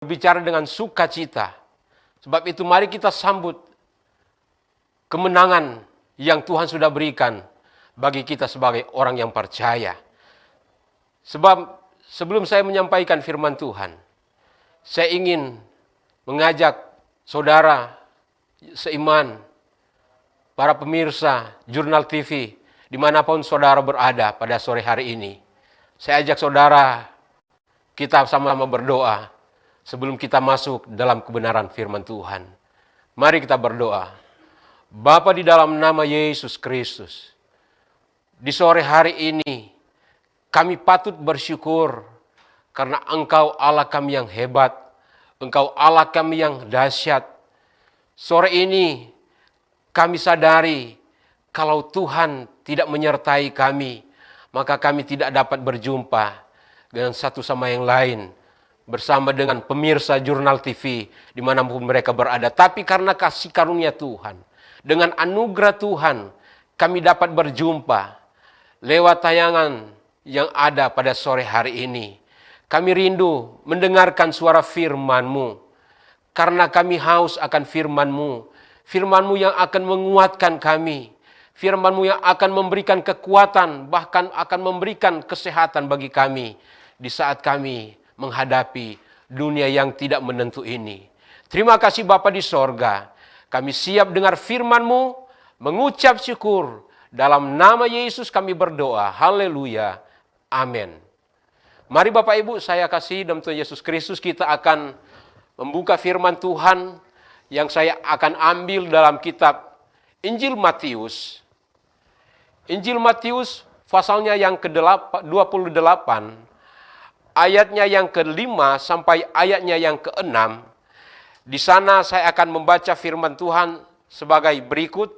berbicara dengan sukacita. Sebab itu mari kita sambut kemenangan yang Tuhan sudah berikan bagi kita sebagai orang yang percaya. Sebab sebelum saya menyampaikan firman Tuhan, saya ingin mengajak saudara seiman, para pemirsa Jurnal TV, dimanapun saudara berada pada sore hari ini. Saya ajak saudara, kita sama-sama berdoa sebelum kita masuk dalam kebenaran firman Tuhan. Mari kita berdoa. Bapa, di dalam nama Yesus Kristus, di sore hari ini kami patut bersyukur karena Engkau Allah kami yang hebat, Engkau Allah kami yang dahsyat. Sore ini kami sadari kalau Tuhan tidak menyertai kami, maka kami tidak dapat berjumpa dengan satu sama yang lain, bersama dengan pemirsa Jurnal TV dimanapun mereka berada. Tapi karena kasih karunia Tuhan, dengan anugerah Tuhan, kami dapat berjumpa lewat tayangan yang ada pada sore hari ini. Kami rindu mendengarkan suara firman-Mu, karena kami haus akan firman-Mu. Firman-Mu yang akan menguatkan kami, firman-Mu yang akan memberikan kekuatan, bahkan akan memberikan kesehatan bagi kami di saat kami menghadapi dunia yang tidak menentu ini. Terima kasih Bapa di sorga. Kami siap dengar firman-Mu, mengucap syukur. Dalam nama Yesus kami berdoa. Haleluya. Amin. Mari Bapak Ibu, saya kasih dalam Tuhan Yesus Kristus, kita akan membuka firman Tuhan yang saya akan ambil dalam kitab Injil Matius. Injil Matius pasalnya yang ke-28, ayatnya yang ke-5 sampai ayatnya yang ke-6. Di sana saya akan membaca firman Tuhan sebagai berikut.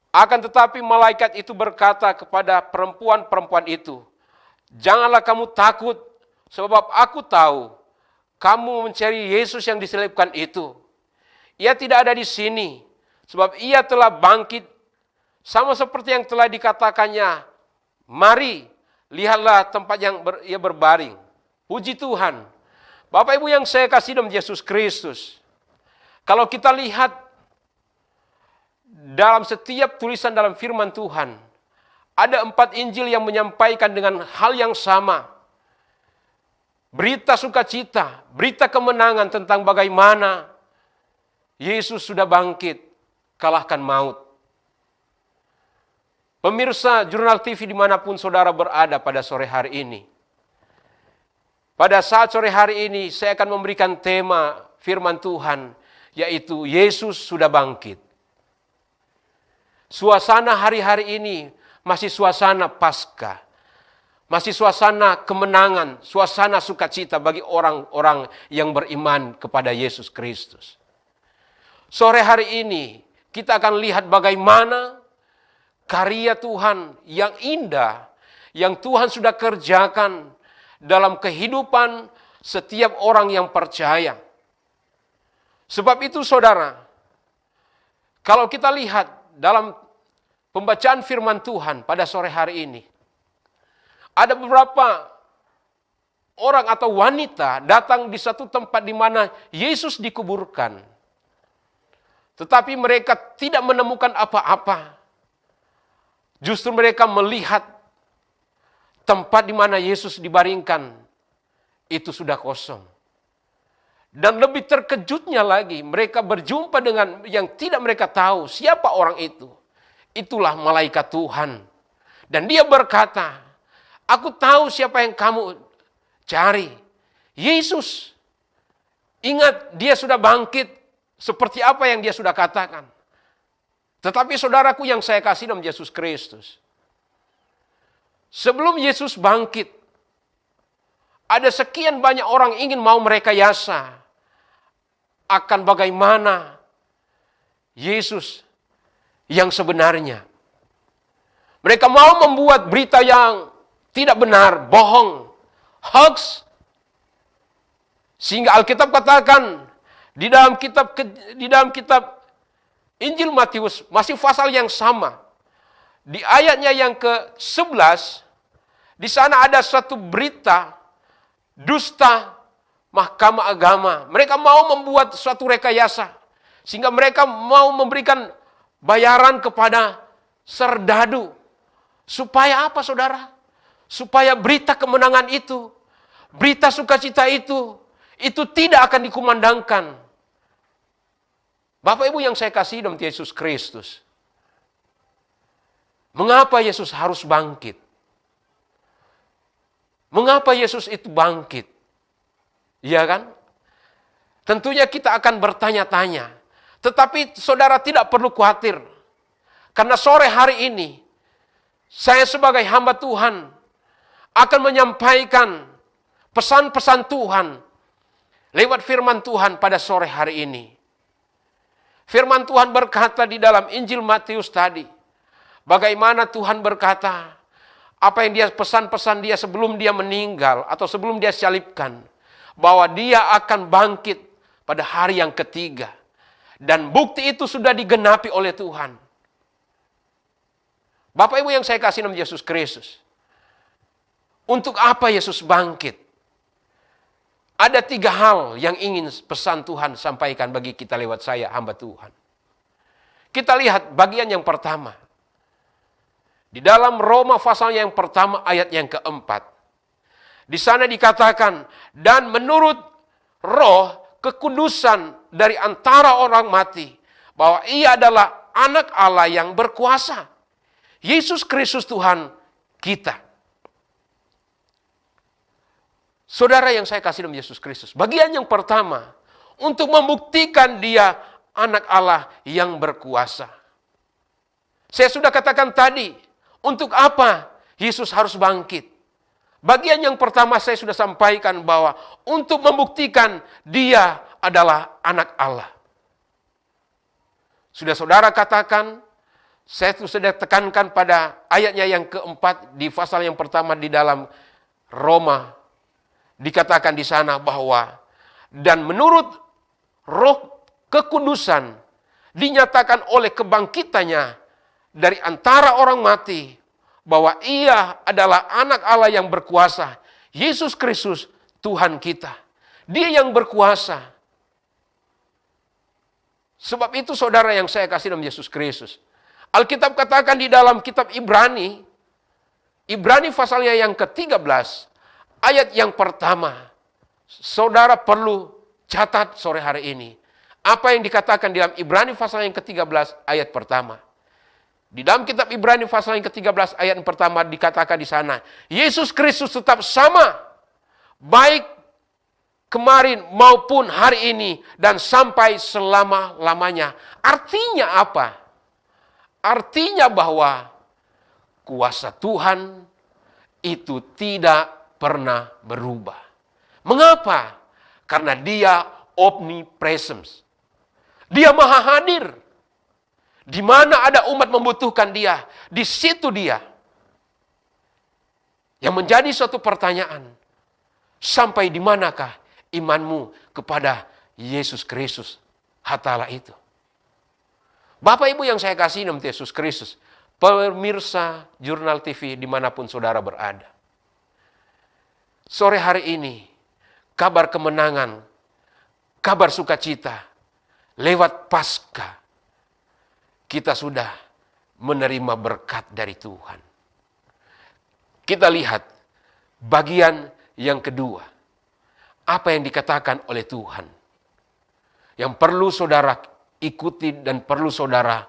Akan tetapi malaikat itu berkata kepada perempuan-perempuan itu, "Janganlah kamu takut, sebab aku tahu kamu mencari Yesus yang diselipkan itu. Ia tidak ada di sini, sebab ia telah bangkit, sama seperti yang telah dikatakannya. Mari, lihatlah tempat yang ia berbaring." Puji Tuhan. Bapak Ibu yang saya kasih dalam Yesus Kristus, kalau kita lihat dalam setiap tulisan dalam firman Tuhan, ada 4 Injil yang menyampaikan dengan hal yang sama. Berita sukacita, berita kemenangan tentang bagaimana Yesus sudah bangkit, kalahkan maut. Pemirsa Jurnal TV dimanapun saudara berada pada sore hari ini. Pada saat sore hari ini saya akan memberikan tema firman Tuhan, yaitu Yesus sudah bangkit. Suasana hari-hari ini masih suasana Paskah. Masih suasana kemenangan, suasana sukacita bagi orang-orang yang beriman kepada Yesus Kristus. Sore hari ini kita akan lihat bagaimana karya Tuhan yang indah, yang Tuhan sudah kerjakan dalam kehidupan setiap orang yang percaya. Sebab itu saudara, kalau kita lihat dalam pembacaan firman Tuhan pada sore hari ini, ada beberapa orang atau wanita datang di satu tempat di mana Yesus dikuburkan. Tetapi mereka tidak menemukan apa-apa. Justru mereka melihat tempat di mana Yesus dibaringkan itu sudah kosong. Dan lebih terkejutnya lagi, mereka berjumpa dengan yang tidak mereka tahu siapa orang itu. Itulah malaikat Tuhan. Dan dia berkata, "Aku tahu siapa yang kamu cari. Yesus. Ingat, dia sudah bangkit seperti apa yang dia sudah katakan." Tetapi saudaraku yang saya kasih dalam Yesus Kristus, sebelum Yesus bangkit, ada sekian banyak orang ingin mau merekayasa akan bagaimana Yesus yang sebenarnya. Mereka mau membuat berita yang tidak benar, bohong, hoax. Sehingga Alkitab katakan di dalam kitab Injil Matius masih pasal yang sama. Di ayatnya yang ke-11, di sana ada satu berita dusta mahkamah agama. Mereka mau membuat suatu rekayasa. Sehingga mereka mau memberikan bayaran kepada serdadu. Supaya apa, saudara? Supaya berita kemenangan itu, berita sukacita itu tidak akan dikumandangkan. Bapak Ibu yang saya kasih dalam Yesus Kristus. Mengapa Yesus harus bangkit? Mengapa Yesus itu bangkit? Iya kan? Tentunya kita akan bertanya-tanya. Tetapi saudara tidak perlu khawatir. Karena sore hari ini, saya sebagai hamba Tuhan akan menyampaikan pesan-pesan Tuhan lewat firman Tuhan pada sore hari ini. Firman Tuhan berkata di dalam Injil Matius tadi, bagaimana Tuhan berkata, apa yang dia pesan-pesan dia sebelum dia meninggal atau sebelum dia salibkan, bahwa dia akan bangkit pada hari yang ketiga. Dan bukti itu sudah digenapi oleh Tuhan. Bapak Ibu yang saya kasih dalam Yesus Kristus. Untuk apa Yesus bangkit? Ada 3 hal yang ingin pesan Tuhan sampaikan bagi kita lewat saya, hamba Tuhan. Kita lihat bagian yang pertama. Di dalam Roma pasal yang pertama ayat yang keempat. Di sana dikatakan, dan menurut roh kekudusan dari antara orang mati, bahwa ia adalah anak Allah yang berkuasa. Yesus Kristus Tuhan kita. Saudara yang saya kasih dalam Yesus Kristus. Bagian yang pertama, untuk membuktikan dia anak Allah yang berkuasa. Saya sudah katakan tadi, untuk apa Yesus harus bangkit? Bagian yang pertama saya sudah sampaikan bahwa untuk membuktikan dia adalah anak Allah. Sudah saudara katakan, saya sudah tekankan pada ayatnya yang keempat di pasal yang pertama di dalam Roma. Dikatakan di sana bahwa, dan menurut roh kekudusan dinyatakan oleh kebangkitannya dari antara orang mati, bahwa ia adalah anak Allah yang berkuasa. Yesus Kristus Tuhan kita. Dia yang berkuasa. Sebab itu saudara yang saya kasih dalam Yesus Kristus. Alkitab katakan di dalam kitab Ibrani pasalnya yang ke-13, ayat yang pertama. Saudara perlu catat sore hari ini. Apa yang dikatakan di dalam Ibrani pasal yang ke-13 ayat pertama. Di dalam kitab Ibrani pasal yang ke-13 ayat yang pertama dikatakan di sana, Yesus Kristus tetap sama, baik kemarin maupun hari ini dan sampai selama-lamanya. Artinya apa? Artinya bahwa kuasa Tuhan itu tidak pernah berubah. Mengapa? Karena dia omnipresence. Dia maha hadir. Di mana ada umat membutuhkan dia, di situ dia. Yang menjadi suatu pertanyaan, sampai di manakah imanmu kepada Yesus Kristus, Hatala itu? Bapak Ibu yang saya kasih dalam Yesus Kristus, pemirsa Jurnal TV dimanapun saudara berada. Sore hari ini, kabar kemenangan, kabar sukacita, lewat Paskah, kita sudah menerima berkat dari Tuhan. Kita lihat bagian yang kedua. Apa yang dikatakan oleh Tuhan. Yang perlu saudara ikuti dan perlu saudara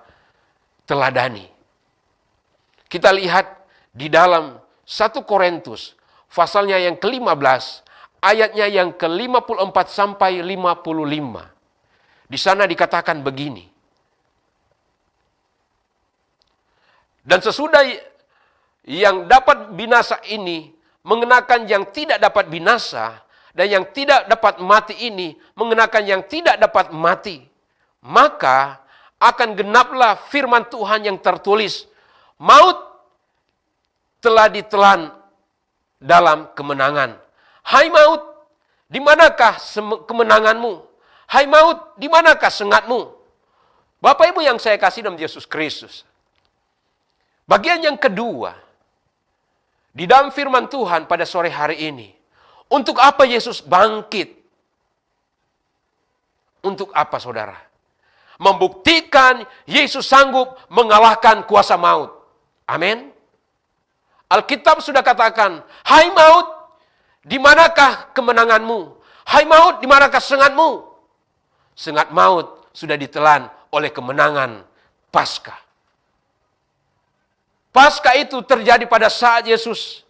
teladani. Kita lihat di dalam 1 Korintus pasalnya yang ke-15, ayatnya yang ke-54 sampai 55. Di sana dikatakan begini. Dan sesudah yang dapat binasa ini mengenakan yang tidak dapat binasa, dan yang tidak dapat mati ini mengenakan yang tidak dapat mati, maka akan genaplah firman Tuhan yang tertulis, maut telah ditelan dalam kemenangan. Hai maut, di manakah kemenanganmu? Hai maut, di manakah sengatmu? Bapak Ibu yang saya kasih dalam Yesus Kristus. Bagian yang kedua, di dalam firman Tuhan pada sore hari ini, untuk apa Yesus bangkit? Untuk apa saudara? Membuktikan Yesus sanggup mengalahkan kuasa maut. Amin. Alkitab sudah katakan, hai maut, di manakah kemenanganmu? Hai maut, di manakah sengatmu? Sengat maut sudah ditelan oleh kemenangan Paskah. Paskah itu terjadi pada saat Yesus,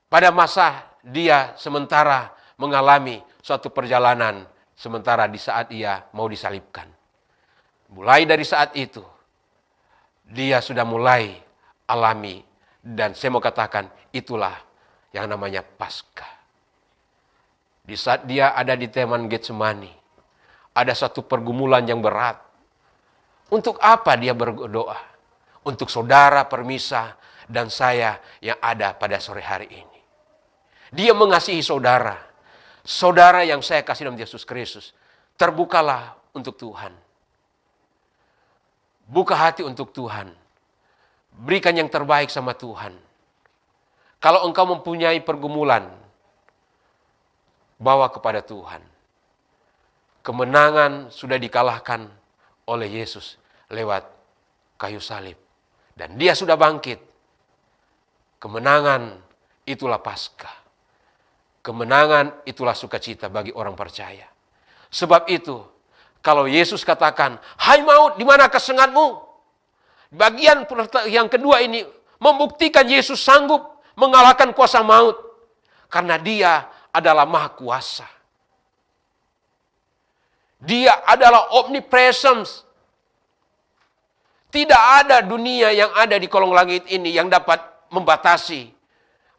pada masa dia sementara mengalami suatu perjalanan, sementara di saat ia mau disalibkan. Mulai dari saat itu, dia sudah mulai alami, dan saya mau katakan, itulah yang namanya Paskah. Di saat dia ada di Taman Getsemani, ada satu pergumulan yang berat. Untuk apa dia berdoa? Untuk saudara permisa dan saya yang ada pada sore hari ini. Dia mengasihi saudara. Saudara yang saya kasih dalam Yesus Kristus. Terbukalah untuk Tuhan. Buka hati untuk Tuhan. Berikan yang terbaik sama Tuhan. Kalau engkau mempunyai pergumulan, bawa kepada Tuhan. Kemenangan sudah dikalahkan oleh Yesus lewat kayu salib. Dan dia sudah bangkit. Kemenangan itulah Paskah. Kemenangan itulah sukacita bagi orang percaya. Sebab itu, kalau Yesus katakan, hai maut, di mana kesengatmu? Bagian yang kedua ini membuktikan Yesus sanggup mengalahkan kuasa maut. Karena dia adalah maha kuasa. Dia adalah omnipresence. Tidak ada dunia yang ada di kolong langit ini yang dapat membatasi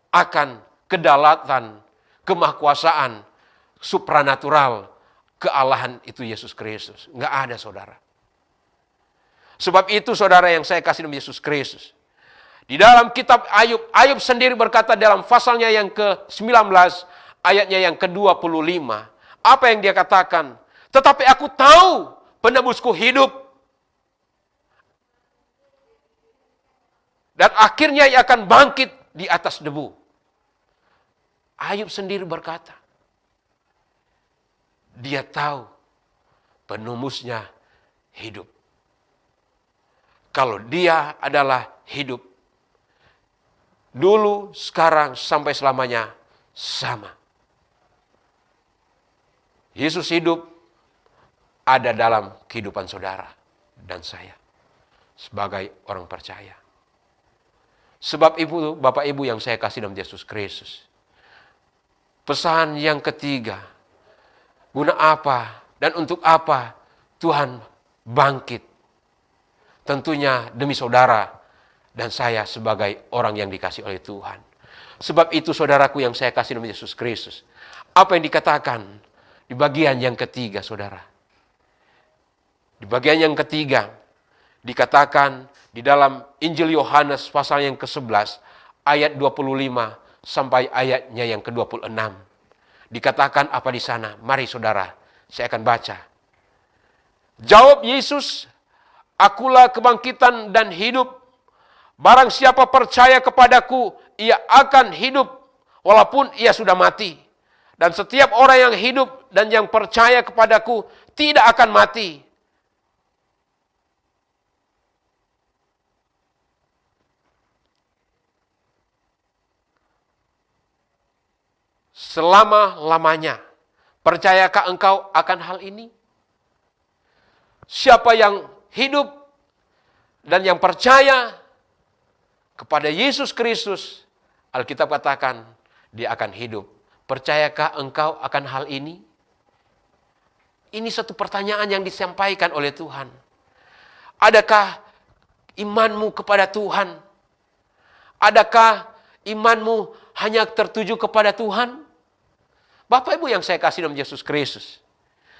akan kedaulatan, kemahkuasaan, supranatural, kealahan itu Yesus Kristus. Enggak ada saudara. Sebab itu saudara yang saya kasih dalam Yesus Kristus. Di dalam kitab Ayub, Ayub sendiri berkata dalam pasalnya yang ke-19, ayatnya yang ke-25. Apa yang dia katakan? Tetapi aku tahu penebusku hidup. Dan akhirnya ia akan bangkit di atas debu. Ayub sendiri berkata, dia tahu penembusnya hidup. Kalau dia adalah hidup, dulu, sekarang, sampai selamanya sama. Yesus hidup ada dalam kehidupan saudara dan saya sebagai orang percaya. Sebab itu, Bapak Ibu yang saya kasih dalam Yesus Kristus. Pesan yang ketiga, guna apa dan untuk apa Tuhan bangkit? Tentunya demi saudara dan saya sebagai orang yang dikasih oleh Tuhan. Sebab itu saudaraku yang saya kasih dalam Yesus Kristus. Apa yang dikatakan di bagian yang ketiga saudara? Di bagian yang ketiga dikatakan di dalam Injil Yohanes pasal yang ke-11 ayat 25 sampai ayatnya yang ke-26. Dikatakan apa di sana? Mari saudara, saya akan baca. Jawab Yesus, akulah kebangkitan dan hidup. Barang siapa percaya kepadaku, ia akan hidup walaupun ia sudah mati. Dan setiap orang yang hidup dan yang percaya kepadaku tidak akan mati. Selama-lamanya. Percayakah engkau akan hal ini? Siapa yang hidup dan yang percaya kepada Yesus Kristus, Alkitab katakan dia akan hidup. Percayakah engkau akan hal ini? Ini satu pertanyaan yang disampaikan oleh Tuhan. Adakah imanmu kepada Tuhan? Adakah imanmu hanya tertuju kepada Tuhan? Bapak Ibu yang saya kasih dalam Yesus Kristus.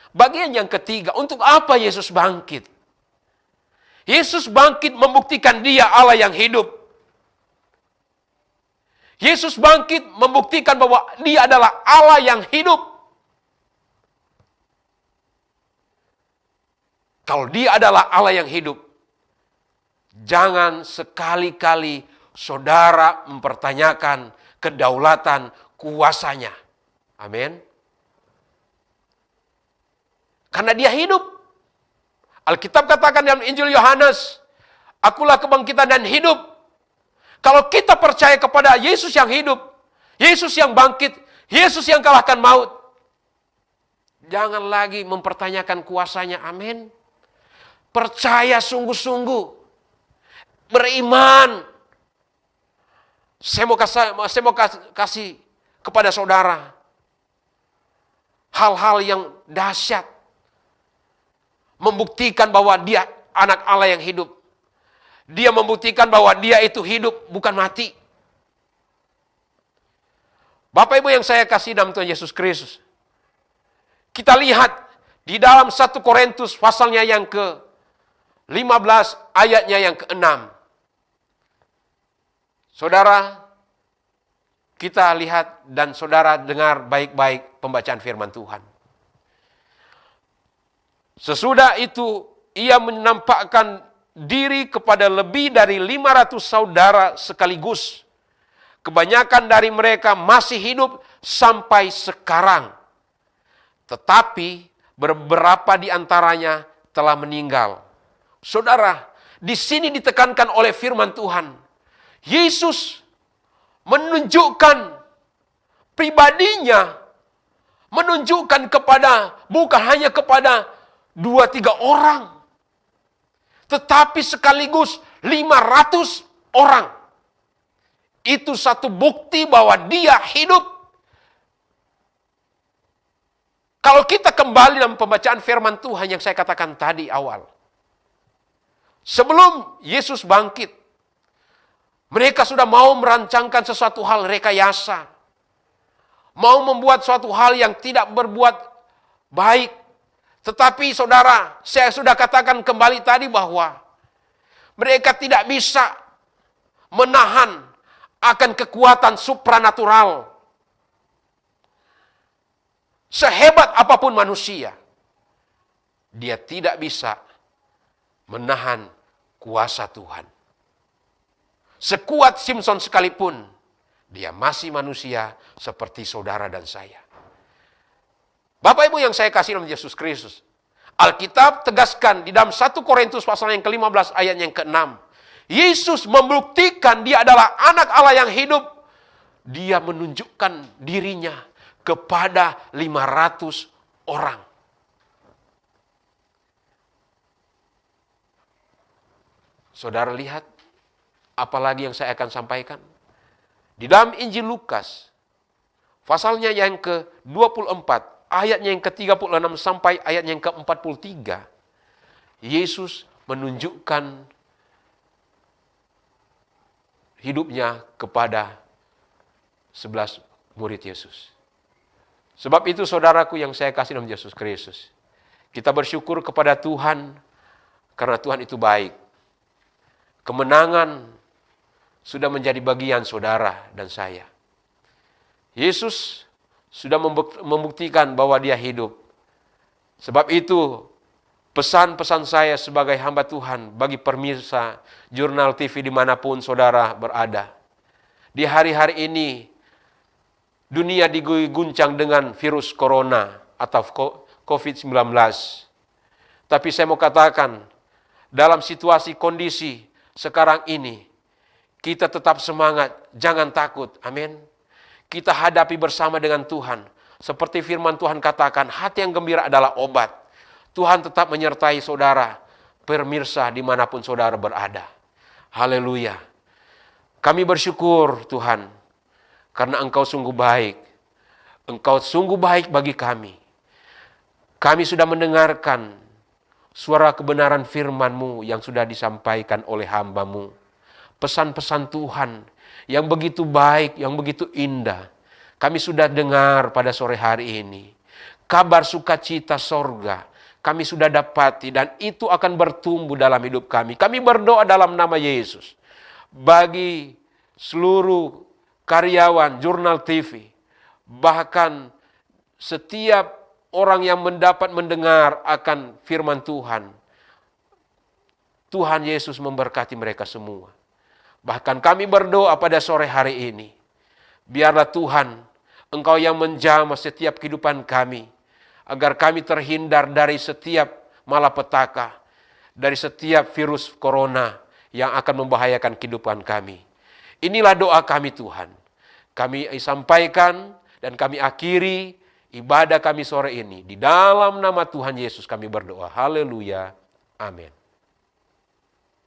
Bagian yang ketiga, untuk apa Yesus bangkit? Yesus bangkit membuktikan dia Allah yang hidup. Yesus bangkit membuktikan bahwa dia adalah Allah yang hidup. Kalau dia adalah Allah yang hidup, jangan sekali-kali saudara mempertanyakan kedaulatan kuasanya. Amin. Karena dia hidup. Alkitab katakan dalam Injil Yohanes, akulah kebangkitan dan hidup. Kalau kita percaya kepada Yesus yang hidup, Yesus yang bangkit, Yesus yang kalahkan maut, jangan lagi mempertanyakan kuasanya, amin. Percaya sungguh-sungguh, beriman. Saya mau kasih kepada saudara hal-hal yang dahsyat, membuktikan bahwa dia anak Allah yang hidup. Dia membuktikan bahwa dia itu hidup, bukan mati. Bapak Ibu yang saya kasih dalam Tuhan Yesus Kristus, kita lihat di dalam 1 Korintus pasalnya yang ke-15 ayatnya yang ke-6. Saudara, kita lihat dan saudara dengar baik-baik pembacaan firman Tuhan. Sesudah itu, ia menampakkan diri kepada lebih dari 500 saudara sekaligus. Kebanyakan dari mereka masih hidup sampai sekarang. Tetapi beberapa di antaranya telah meninggal. Saudara, di sini ditekankan oleh firman Tuhan. Yesus menunjukkan pribadinya, menunjukkan kepada, bukan hanya kepada 2-3 orang, tetapi sekaligus 500 orang. Itu satu bukti bahwa dia hidup. Kalau kita kembali dalam pembacaan firman Tuhan yang saya katakan tadi awal, sebelum Yesus bangkit, mereka sudah mau merancangkan sesuatu hal rekayasa, mau membuat suatu hal yang tidak berbuat baik. Tetapi saudara, saya sudah katakan kembali tadi bahwa mereka tidak bisa menahan akan kekuatan supranatural. Sehebat apapun manusia, dia tidak bisa menahan kuasa Tuhan. Sekuat Simpson sekalipun, dia masih manusia seperti saudara dan saya. Bapak Ibu yang saya kasih dalam Yesus Kristus, Alkitab tegaskan di dalam 1 Korintus pasal yang ke-15 ayat yang ke-6. Yesus membuktikan dia adalah anak Allah yang hidup. Dia menunjukkan dirinya kepada 500 orang. Saudara lihat, apalagi yang saya akan sampaikan. Di dalam Injil Lukas, pasalnya yang ke-24, ayatnya yang ke-36 sampai ayatnya yang ke-43, Yesus menunjukkan hidupnya kepada 11 murid Yesus. Sebab itu saudaraku yang saya kasih dalam Yesus Kristus, kita bersyukur kepada Tuhan karena Tuhan itu baik. Kemenangan sudah menjadi bagian saudara dan saya. Yesus sudah membuktikan bahwa dia hidup. Sebab itu pesan-pesan saya sebagai hamba Tuhan bagi pemirsa Jurnal TV dimanapun saudara berada. Di hari-hari ini dunia diguncang dengan virus corona atau COVID-19. Tapi saya mau katakan, dalam situasi kondisi sekarang ini, kita tetap semangat, jangan takut. Amin. Kita hadapi bersama dengan Tuhan. Seperti firman Tuhan katakan, hati yang gembira adalah obat. Tuhan tetap menyertai saudara, pemirsa dimanapun saudara berada. Haleluya. Kami bersyukur Tuhan, karena Engkau sungguh baik. Engkau sungguh baik bagi kami. Kami sudah mendengarkan suara kebenaran firman-Mu yang sudah disampaikan oleh hamba-Mu. Pesan-pesan Tuhan yang begitu baik, yang begitu indah. Kami sudah dengar pada sore hari ini. Kabar sukacita sorga kami sudah dapati dan itu akan bertumbuh dalam hidup kami. Kami berdoa dalam nama Yesus. Bagi seluruh karyawan Jurnal TV, bahkan setiap orang yang mendapat mendengar akan firman Tuhan, Tuhan Yesus memberkati mereka semua. Bahkan kami berdoa pada sore hari ini, biarlah Tuhan, Engkau yang menjamah setiap kehidupan kami. agar kami terhindar dari setiap malapetaka, dari setiap virus corona yang akan membahayakan kehidupan kami. Inilah doa kami Tuhan. Kami sampaikan dan kami akhiri ibadah kami sore ini. Di dalam nama Tuhan Yesus kami berdoa. Haleluya. Amin.